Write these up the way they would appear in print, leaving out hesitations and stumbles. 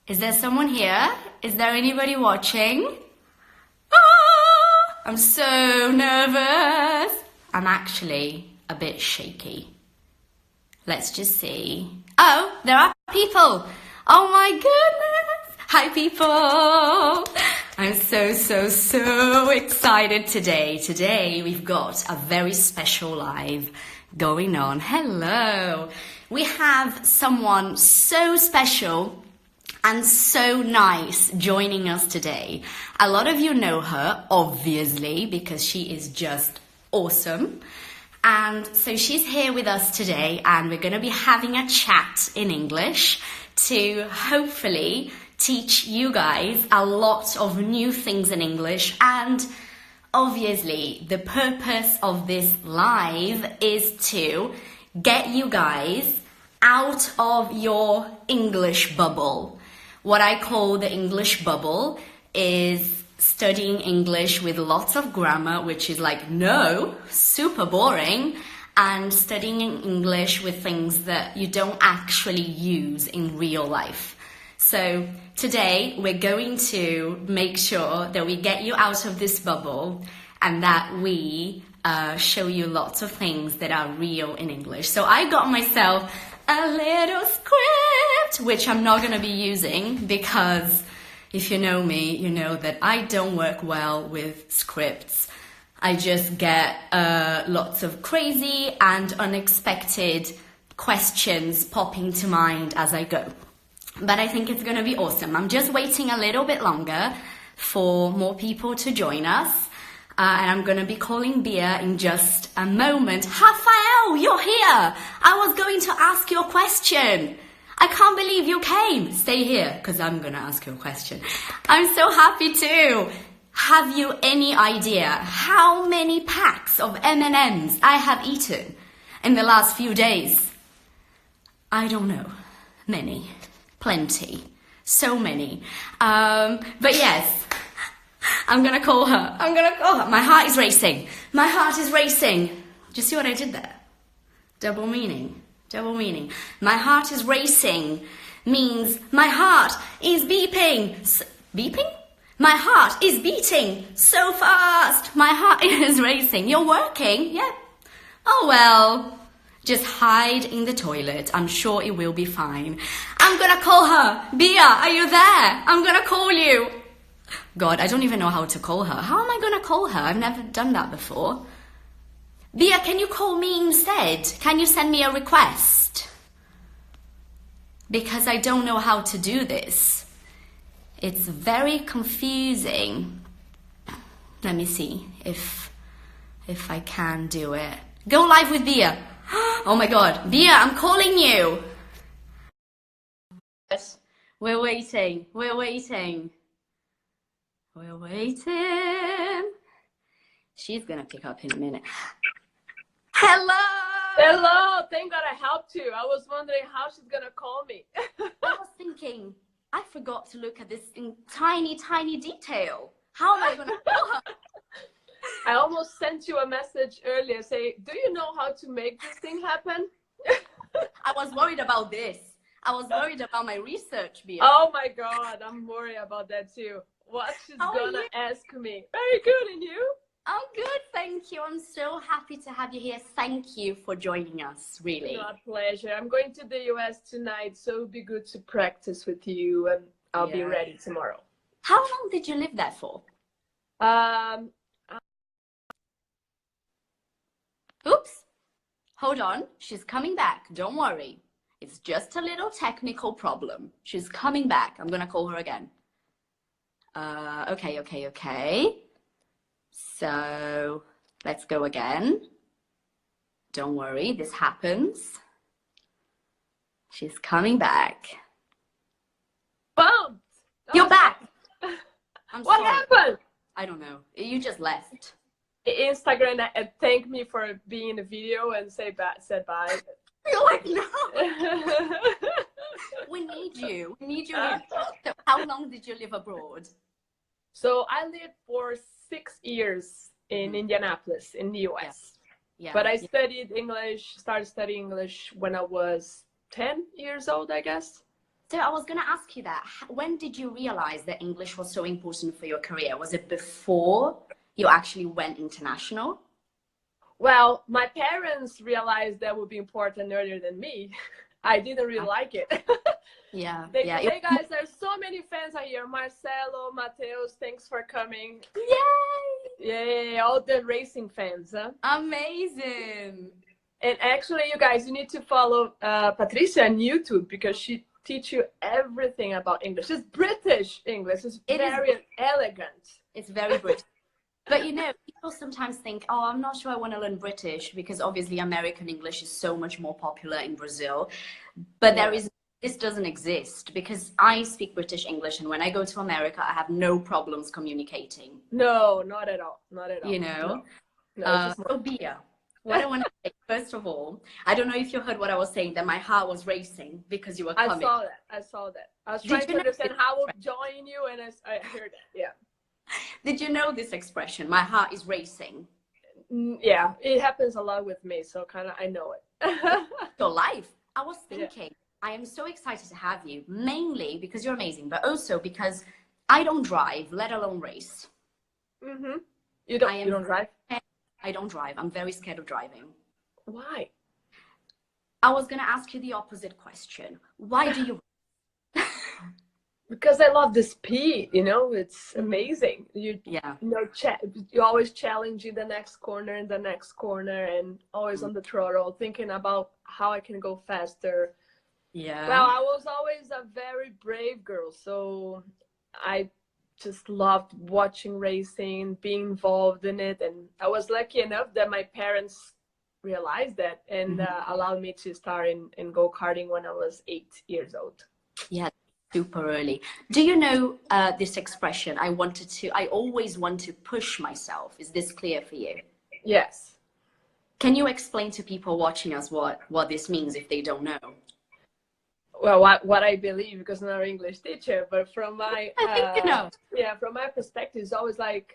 Is there someone here? Is there anybody watching? Ah, I'm so nervous. I'm actually a bit shaky. Let's just see. Oh, there are people. Oh my goodness. Hi, people. I'm so excited today. Today, we've got a very special live going on. Hello. We have someone so special and so nice joining us today. A lot of you know her, obviously, because she is just awesome. And so she's here with us today, and we're going to be having a chat in English to hopefully teach you guys a lot of new things in English. And obviously, the purpose of this live is to get you guys out of your English bubble. What I call the English bubble is studying English with lots of grammar, which is like, no, super boring, and studying English with things that you don't actually use in real life. So today we're going to make sure that we get you out of this bubble and that we show you lots of things that are real in English. So I got myself a little script, which I'm not going to be using because if you know me, you know that I don't work well with scripts. I just get lots of crazy and unexpected questions popping to mind as I go. But I think it's going to be awesome. I'm just waiting a little bit longer for more people to join us. And I'm going to be calling Bia in just a moment. Rafael, you're here. I was going to ask you a question. I can't believe you came. Stay here, because I'm going to ask you a question. I'm so happy too. Have you any idea how many packs of M&Ms I have eaten in the last few days? I don't know. Many. Plenty. So many. But yes, I'm going to call her. I'm going to call her. My heart is racing. My heart is racing. Do you see what I did there? Double meaning. Double meaning. My heart is racing means my heart is beeping. Beeping? My heart is beating so fast. My heart is racing. You're working? Yeah. Oh, well, just hide in the toilet. I'm sure it will be fine. I'm going to call her. Bia, are you there? I'm going to call you. God, I don't even know how to call her. How am I going to call her? I've never done that before. Bia, can you call me instead? Can you send me a request? Because I don't know how to do this. It's very confusing. Let me see if I can do it. Go live with Bia. Oh my God. Bia, I'm calling you. Yes, we're waiting. We're waiting. We're waiting. She's gonna pick up in a minute. Hello! Hello! Thank God I helped you. I was wondering how she's gonna call me. I was thinking, I forgot to look at this in tiny detail. How am I gonna call her? I almost sent you a message earlier saying, do you know how to make this thing happen? I was worried about this. I was worried about my research, Bia. Oh my God, I'm worried about that too. What she's gonna ask me. Very good, and you? I'm good, thank you. I'm so happy to have you here. Thank you for joining us, really. My pleasure. I'm going to the US tonight, so it'll be good to practice with you, and I'll be ready tomorrow. How long did you live there for? Oops. Hold on. She's coming back. Don't worry. It's just a little technical problem. She's coming back. I'm going to call her again. Okay. So let's go again. Don't worry, this happens. She's coming back. Boom! You're back! I'm what sorry. happened? I don't know. You just left. Instagram thanked me for being in a video and said bye. You're like, no! We need you. We need you here. So how long did you live abroad? So I lived for 6 years in Indianapolis in the US. Yeah. But I studied English, started studying English when I was 10 years old, I guess. So I was going to ask you that. When did you realize that English was so important for your career? Was it before you actually went international? Well, my parents realized that would be important earlier than me. I didn't really like it. Yeah. Hey guys, there's so many fans out here. Marcelo, Mateus, thanks for coming. Yay! Yeah, all the racing fans. Huh? Amazing. And actually, you guys, you need to follow Patricia on YouTube because she teach you everything about English. It's British English. It's very elegant. It's very British. But you know, people sometimes think, oh, I'm not sure I want to learn British because obviously American English is so much more popular in Brazil. But this doesn't exist because I speak British English, and when I go to America, I have no problems communicating. No, not at all. Not at all. You know? No, so Bia, what I want to say, first of all, I don't know if you heard what I was saying, that my heart was racing because you were coming. I saw that. I was trying to understand how I would join you, and I heard that, yeah. Did you know this expression, my heart is racing? Yeah, it happens a lot with me, so kind of I know it. Your life. I was thinking, I am so excited to have you, mainly because you're amazing, but also because I don't drive, let alone race. Mm-hmm. You don't drive? I don't drive. I'm very scared of driving. Why? I was going to ask you the opposite question. Why do you? Because I love the speed, you know, it's amazing. You're always challenging the next corner and the next corner and always on the throttle, thinking about how I can go faster. Yeah. Well, I was always a very brave girl, so I just loved watching racing, being involved in it. And I was lucky enough that my parents realized that and allowed me to start in go-karting when I was 8 years old. Yeah, super early. Do you know this expression, I always want to push myself? Is this clear for you? Yes. Can you explain to people watching us what this means if they don't know? Well, what I believe, because I'm not an English teacher, but from my from my perspective, it's always like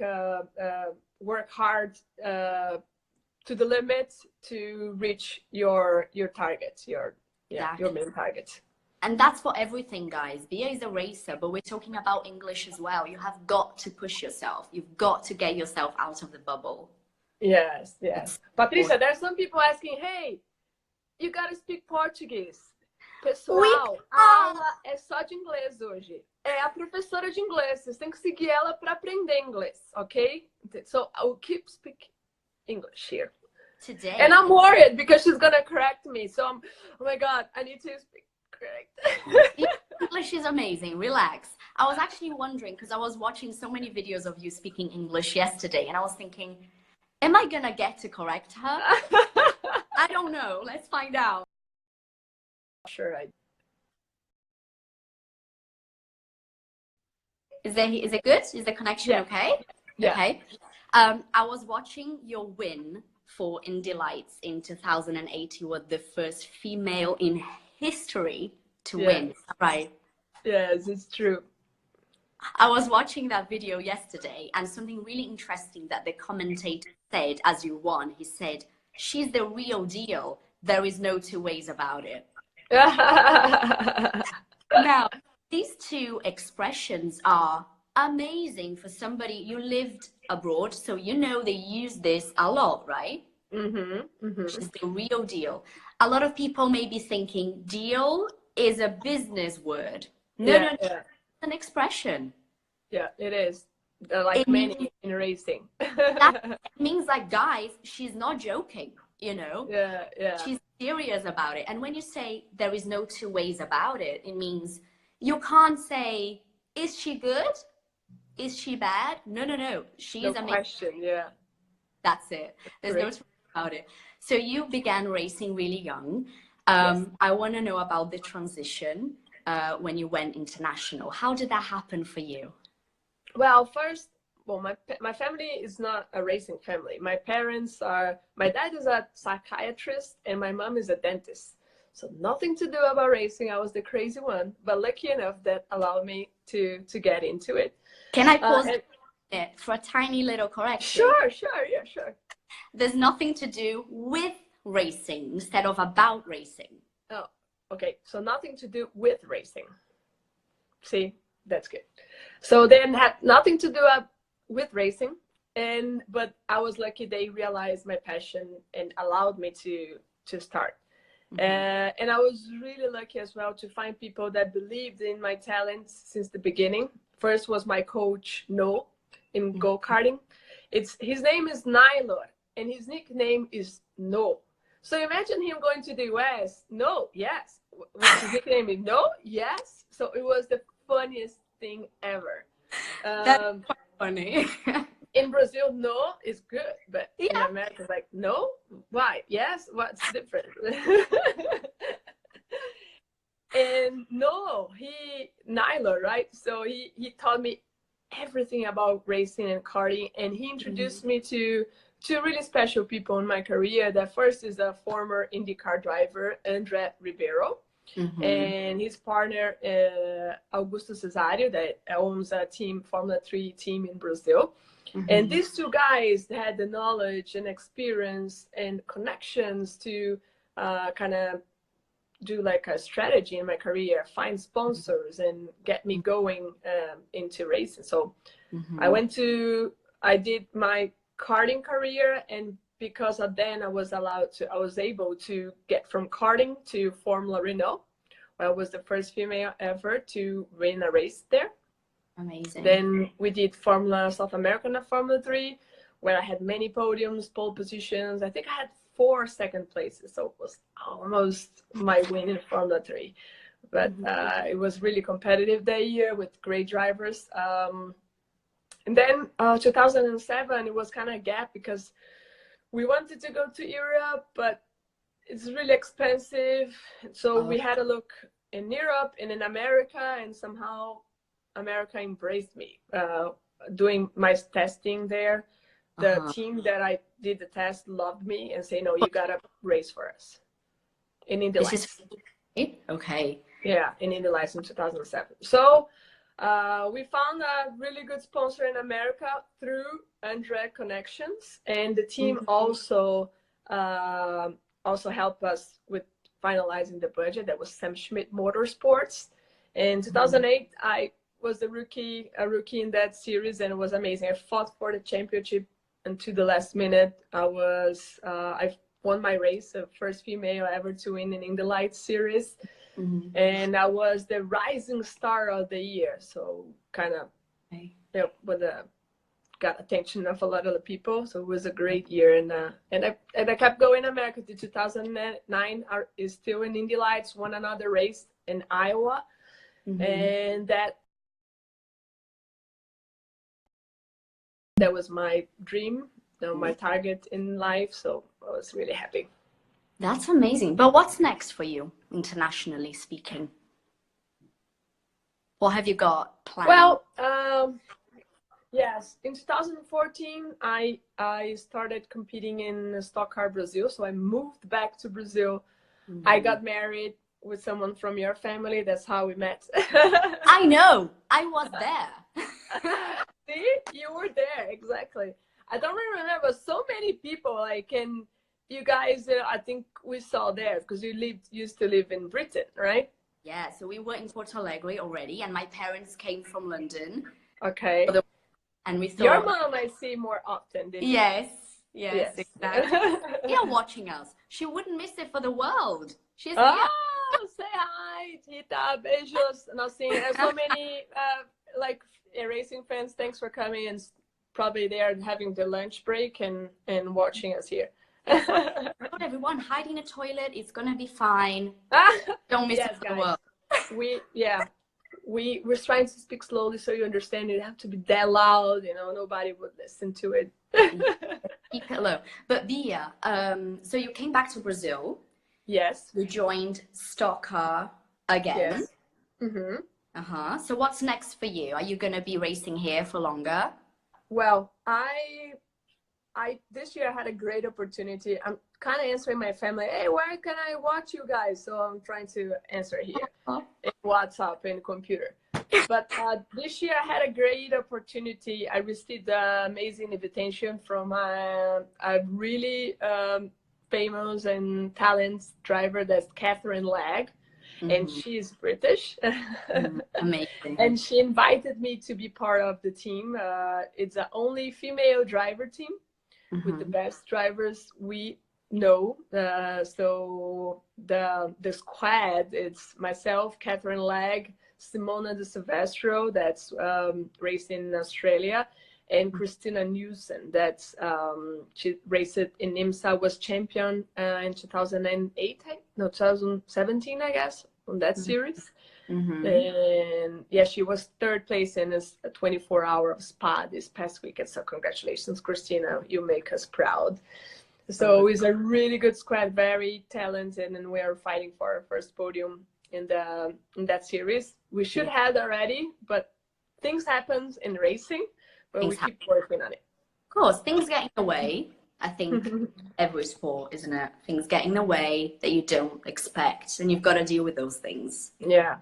work hard to the limit to reach your target, your main target. And that's for everything, guys. Bia is a racer, but we're talking about English as well. You have got to push yourself. You've got to get yourself out of the bubble. Yes. Patricia, there's some people asking, hey, you gotta speak Portuguese. Pessoal, a aula é só de inglês hoje. É a professora de inglês. Vocês têm que seguir ela para aprender inglês, okay? So I will keep speaking English here. Today. And I'm worried because she's gonna correct me. So oh my God, I need to speak correct. English is amazing. Relax. I was actually wondering, because I was watching so many videos of you speaking English yesterday, and I was thinking, am I gonna get to correct her? I don't know. Let's find out. Sure. Is it good? Is the connection okay? Yeah. Okay. I was watching your win for Indy Lights in 2008. You were the first female in history to win, right? Yes, it's true. I was watching that video yesterday, and something really interesting that the commentator said as you won. He said, "She's the real deal. There is no two ways about it." Now, these two expressions are amazing for somebody. You lived abroad, so you know they use this a lot, right? She's the real deal. A lot of people may be thinking deal is a business word. No, it's an expression. Yeah, it is. Like many in racing. That means, like, guys, she's not joking, you know? Yeah. She's serious about it. And when you say there is no two ways about it, it means you can't say, is she good? Is she bad? No. She is amazing. Question, yeah. That's it. There's no two ways about it. So you began racing really young. I want to know about the transition when you went international. How did that happen for you? Well, first, my family is not a racing family. My dad is a psychiatrist and my mom is a dentist. So nothing to do about racing. I was the crazy one, but lucky enough that allowed me to get into it. Can I pause it for a tiny little correction? Sure. There's nothing to do with racing instead of about racing. Oh, okay. So nothing to do with racing. See, that's good. So then had nothing to do with racing, but I was lucky they realized my passion and allowed me to start. And I was really lucky as well to find people that believed in my talents since the beginning. First was my coach, No, in go-karting. His name is Nylor, and his nickname is No. So imagine him going to the US. No, yes. His nickname is No, yes. So it was the funniest thing ever. That's quite funny. In Brazil, no is good, but in America, it's like, no? Why? Yes? What's different? And no, Nyla, right? So he taught me everything about racing and karting, and he introduced me to two really special people in my career. The first is a former IndyCar driver, André Ribeiro, and his partner, Augusto Cesario, that owns a Formula 3 team in Brazil. And these two guys had the knowledge and experience and connections to kind of do like a strategy in my career, find sponsors and get me going into racing. So I did my karting career, and because of then I was able to get from karting to Formula Renault. I was the first female ever to win a race there. Amazing. Then we did Formula South America and Formula 3, where I had many podiums, pole positions. I think I had 4 second places, so it was almost my win in Formula 3. But it was really competitive that year with great drivers. And then 2007, it was kind of a gap because we wanted to go to Europe, but it's really expensive. So we had a look in Europe and in America, and somehow America embraced me, doing my testing there. The team that I did the test loved me and say, no, you got to race for us. In INGLêS. Okay. Yeah, in INGLêS in 2007. So we found a really good sponsor in America through Andre Connections. And the team also helped us with finalizing the budget. That was Sam Schmidt Motorsports. In 2008, I was a rookie in that series, and it was amazing. I fought for the championship, and to the last minute, I won my race, the first female ever to win in the Light series, and I was the rising star of the year. So kind of, got attention of a lot of the people. So it was a great year, and I kept going. America to 2009 is still in Indy Lights. Won another race in Iowa, and that was my dream, my target in life. So I was really happy. That's amazing. But what's next for you, internationally speaking? What have you got planned? Well, yes, in 2014, I started competing in Stock Car Brazil. So I moved back to Brazil. I got married with someone from your family. That's how we met. I know. I was there. See, you were there, exactly. I don't really remember so many people, like, and you guys, I think we saw there because you used to live in Britain, right? Yeah, so we were in Porto Alegre already, and my parents came from London. Okay. And we thought, your mom I see more often, didn't you? Yes, exactly. Yeah, watching us. She wouldn't miss it for the world. She's say hi, Tita, beijos. And I've seen so many like racing fans. Thanks for coming, and probably they are having the lunch break and watching us here. Everyone, hide in a toilet. It's gonna be fine. Don't miss it for the world. We're trying to speak slowly so you understand. You have to be that loud, nobody would listen to it. Keep it low. But Bia, so you came back to Brazil. Yes. You joined Stock Car again. Yes. So what's next for you? Are you going to be racing here for longer? Well, I this year I had a great opportunity. I'm kind of answering my family, hey, where can I watch you guys? So I'm trying to answer here in WhatsApp and computer. But this year I had a great opportunity. I received an amazing invitation from a really famous and talented driver, that's Catherine Legg. and she's British. Amazing. And she invited me to be part of the team. It's the only female driver team with the best drivers we know. So the squad, it's myself, Catherine Legg, Simona de Silvestro, that's racing in Australia, and Christina Newson, that's she raced in IMSA, was champion in 2017, I guess, on that series. And yeah, she was third place in a 24-hour of Spa this past weekend. So congratulations, Christina, you make us proud. So it's a really good squad, very talented, and we are fighting for our first podium in that series. We should have already, but things happen in racing, but we keep working on it. Of course, things get in the way. I think every sport, isn't it? Things get in the way that you don't expect, and you've got to deal with those things. Yeah.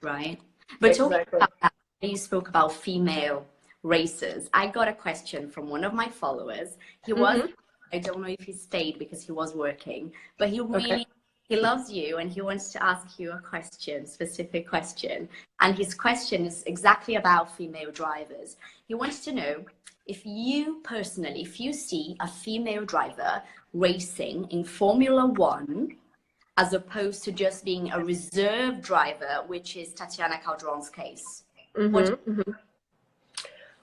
Right. But Exactly. talking about that, you spoke about female racers. I got a question from one of my followers. He was, I don't know if he stayed because he was working, but he really, he loves you and he wants to ask you a question, specific question. And his question is exactly about female drivers. He wants to know if you personally, if you see a female driver racing in Formula One, as opposed to just being a reserve driver, which is Tatiana Calderon's case.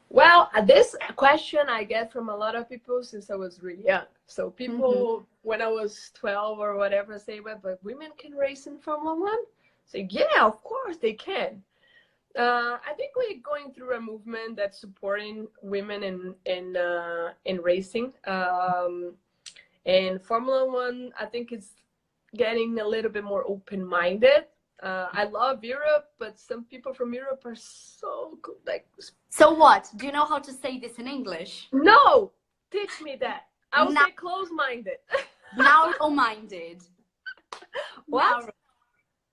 Well, this question I get from a lot of people since I was really young. So people, when I was 12 or whatever, say, well, but women can race in Formula One? Say, yeah, of course they can. I think we're going through a movement that's supporting women in racing. And Formula One, I think it's getting a little bit more open-minded. I love Europe, but some people from Europe are so good. Like, so what? Do you know how to say this in English? No, teach me that. I would say close-minded. Narrow-minded. What?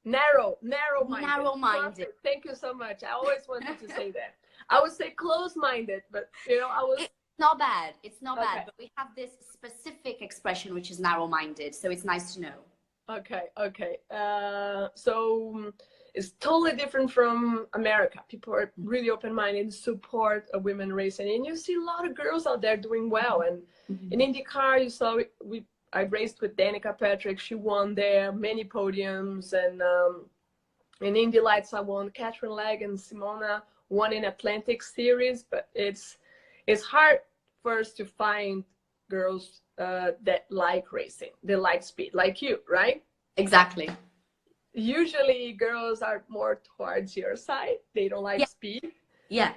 Narrow-minded. Narrow-minded. Thank you so much. I always wanted to say that. I would say close-minded, but you know, I was. It's not bad. It's not bad. But we have this specific expression which is narrow-minded, so it's nice to know. Okay. So it's totally different from America. People are really open-minded, support a women racing, and you see a lot of girls out there doing well. And in IndyCar, you saw I raced with Danica Patrick. She won there, many podiums, and in Indy Lights, I won. Catherine Legg and Simona won in Atlantic Series, but it's hard for us to find girls that like racing, they like speed, like you, right? Exactly. Usually girls are more towards your side. They don't like speed. Yeah.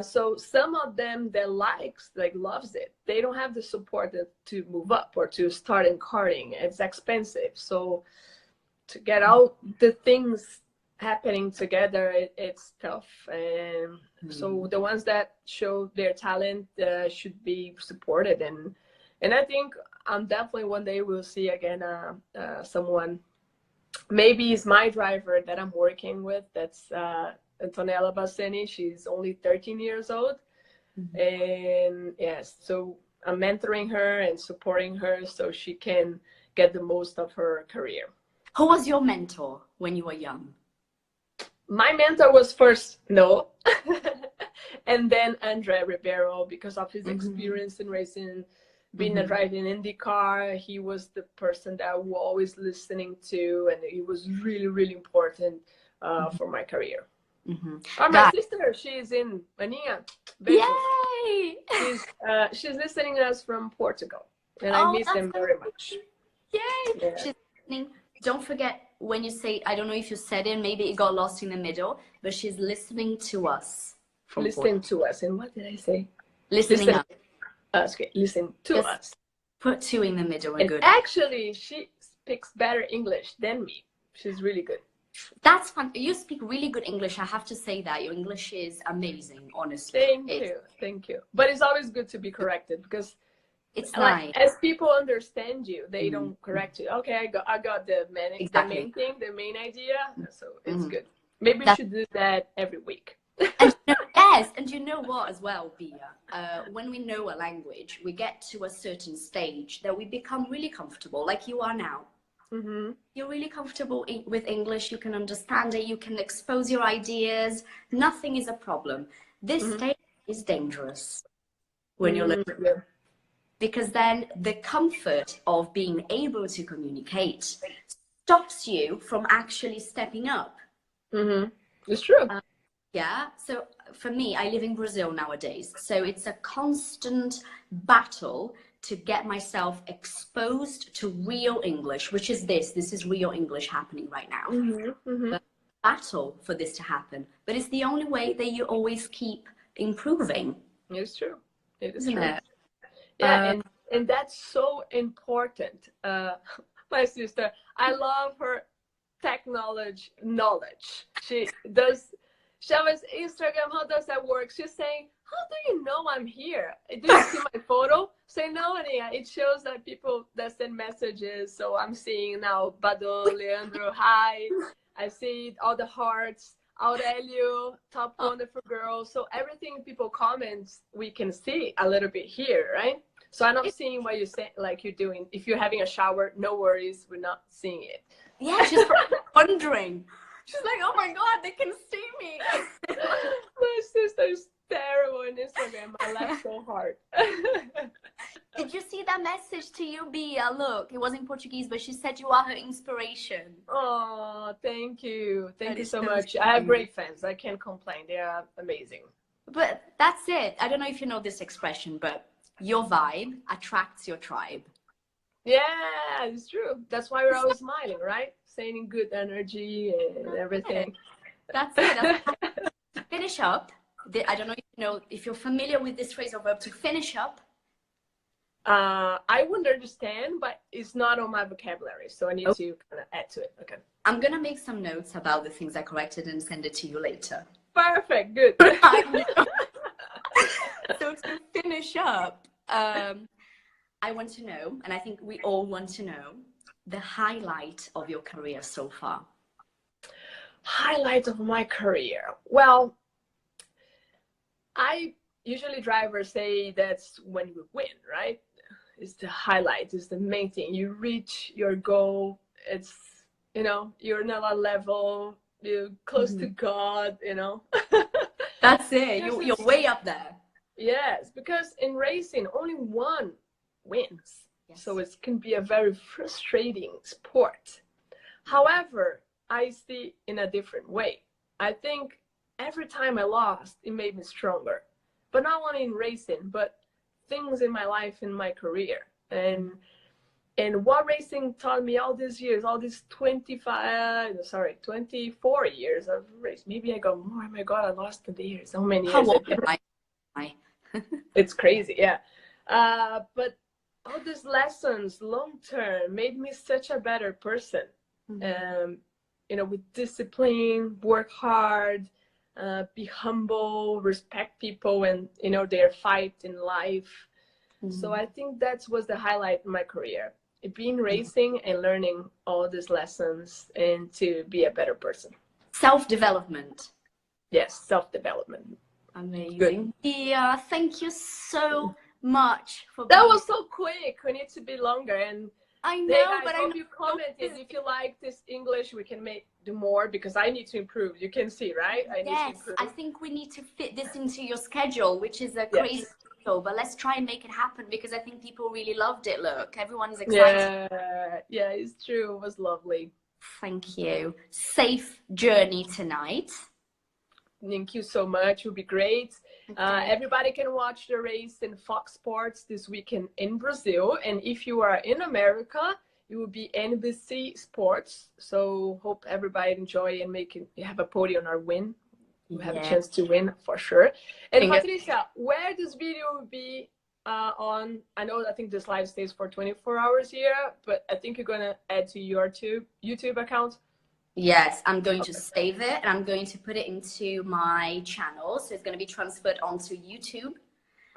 So some of them that loves it, they don't have the support to move up or to start in karting. It's expensive. So to get out the things happening together, it's tough. And so the ones that show their talent should be supported. And I think definitely one day we'll see again someone, maybe it's my driver that I'm working with, that's Antonella Basseni. She's only 13 years old. And yes, so I'm mentoring her and supporting her so she can get the most of her career. Who was your mentor when you were young? My mentor was first Noah, and then Andre Ribeiro, because of his experience in racing. Being a driver in IndyCar, he was the person that I was always listening to, and he was really, really important for my career. My sister, she's in Aninha. Yay! She's listening to us from Portugal, and I miss them very much. Yay! Yeah. She's listening. Don't forget when you say, I don't know if you said it, maybe it got lost in the middle, but she's listening to us. Listening to us, and what did I say? Listening up. Okay, listen to us. Put two in the middle and good. Actually, she speaks better English than me. She's really good. That's fun. You speak really good English. I have to say that. Your English is amazing, honestly. Thank you. But it's always good to be corrected, because it's nice. As people understand you, they don't correct you. Okay, I got the main thing, the main idea. So it's good. Maybe we should do that every week. And yes, and you know what as well, Bia? When we know a language, we get to a certain stage that we become really comfortable, like you are now. You're really comfortable with English, you can understand it, you can expose your ideas, nothing is a problem. This stage is dangerous when you're learning. Yeah. Because then the comfort of being able to communicate stops you from actually stepping up. It's true. Yeah, so for me, I live in Brazil nowadays, so it's a constant battle to get myself exposed to real English, which is this is real English happening right now. But battle for this to happen, but it's the only way that you always keep improving. It's true. It is Isn't true. it? Yeah, and that's so important. My sister, I love her technology knowledge. She always Instagram, how does that work? She's saying, how do you know I'm here? Do you see my photo? Say no, Ania. It shows that people that send messages. So I'm seeing now Bado, Leandro, hi. I see all the hearts. Aurelio, top wonderful girl. So everything people comment, we can see a little bit here, right? So I'm not seeing what you say, like you're doing. If you're having a shower, no worries, we're not seeing it. Yeah, she's wondering. She's like, oh my God, they can see me. My sister is terrible on Instagram. I laugh so hard. Did you see that message to you, Bia? Look, it was in Portuguese, but she said you are her inspiration. Oh, thank you. Thank you so so much. I have great fans. I can't complain. They are amazing. But that's it. I don't know if you know this expression, but your vibe attracts your tribe. Yeah, it's true. That's why we're always smiling, right? Saying good energy and everything. That's it. To finish up, I don't know if you're familiar with this phrasal verb, to finish up. I wouldn't understand, but it's not on my vocabulary, so I need to kind of add to it. Okay. I'm gonna make some notes about the things I corrected and send it to you later. Perfect. Good. So to finish up, I want to know, and I think we all want to know, the highlight of your career so far. Highlight of my career. Well, usually drivers say that's when you win, right? It's the highlight, it's the main thing. You reach your goal. It's, you're in another level, you're close to God, That's it. You're way up there. Yes, because in racing, only one wins. Yes. So it can be a very frustrating sport. However, I see in a different way. I think every time I lost, it made me stronger. But not only in racing, but things in my life, in my career. And what racing taught me all these years, all these 24 years of race. Maybe I got more. Oh my God, I lost the years. How many years? How old am I? It's crazy, yeah. But all these lessons, long term, made me such a better person. With discipline, work hard, be humble, respect people and their fight in life. So I think that was the highlight in my career, being racing and learning all these lessons and to be a better person. Self-development. Yes, self-development. Amazing. Good. Yeah, thank you so much for that was so quick. We need to be longer. And I know, but I hope you commented if you like this English, we can do more because I need to improve. You can see, right? I need to improve. I think we need to fit this into your schedule, which is a crazy schedule, but let's try and make it happen because I think people really loved it. Look, everyone's excited. Yeah, it's true. It was lovely. Thank you. Safe journey tonight. Thank you so much. It will be great. Okay. Everybody can watch the race in Fox Sports this weekend in Brazil. And if you are in America, it will be NBC Sports. So hope everybody enjoy and have a podium or win. You have a chance to win for sure. And Patricia, where this video will be on, I think this live stays for 24 hours here, but I think you're going to add to your YouTube account. Yes, I'm going to save it and I'm going to put it into my channel. So it's going to be transferred onto YouTube.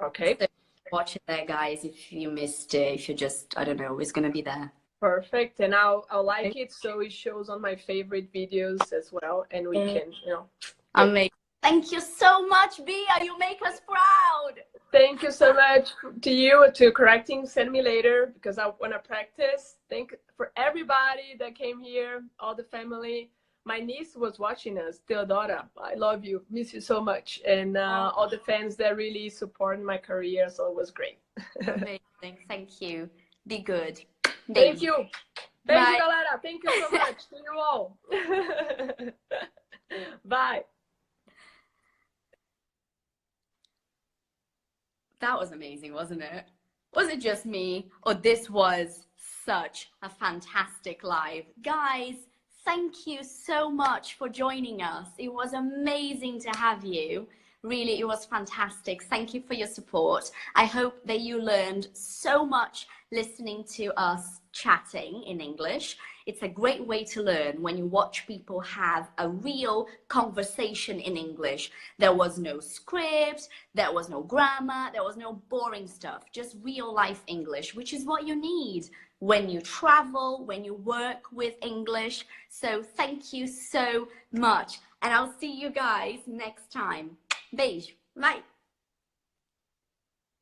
Okay. So watch it there, guys. If you missed it, if you just, I don't know, it's going to be there. Perfect. And I'll like it so it shows on my favorite videos as well. And we can, Amazing. Thank you so much, Bia. You make us proud. Thank you so much to you, to correcting, send me later, because I want to practice. Thank for everybody that came here, all the family. My niece was watching us, Theodora. I love you, miss you so much. And all the fans that really support my career, so it was great. Amazing, thank you. Be good. Thank you. Beijo, Bye. galera. Thank you so much. See you all. Bye. That was amazing, wasn't it? Was it just me? Or this was such a fantastic live? Guys, thank you so much for joining us. It was amazing to have you. Really, it was fantastic. Thank you for your support. I hope that you learned so much listening to us chatting in English. It's a great way to learn when you watch people have a real conversation in English. There was no script, there was no grammar, there was no boring stuff, just real life English, which is what you need when you travel, when you work with English. So thank you so much. And I'll see you guys next time. Beijo. Bye.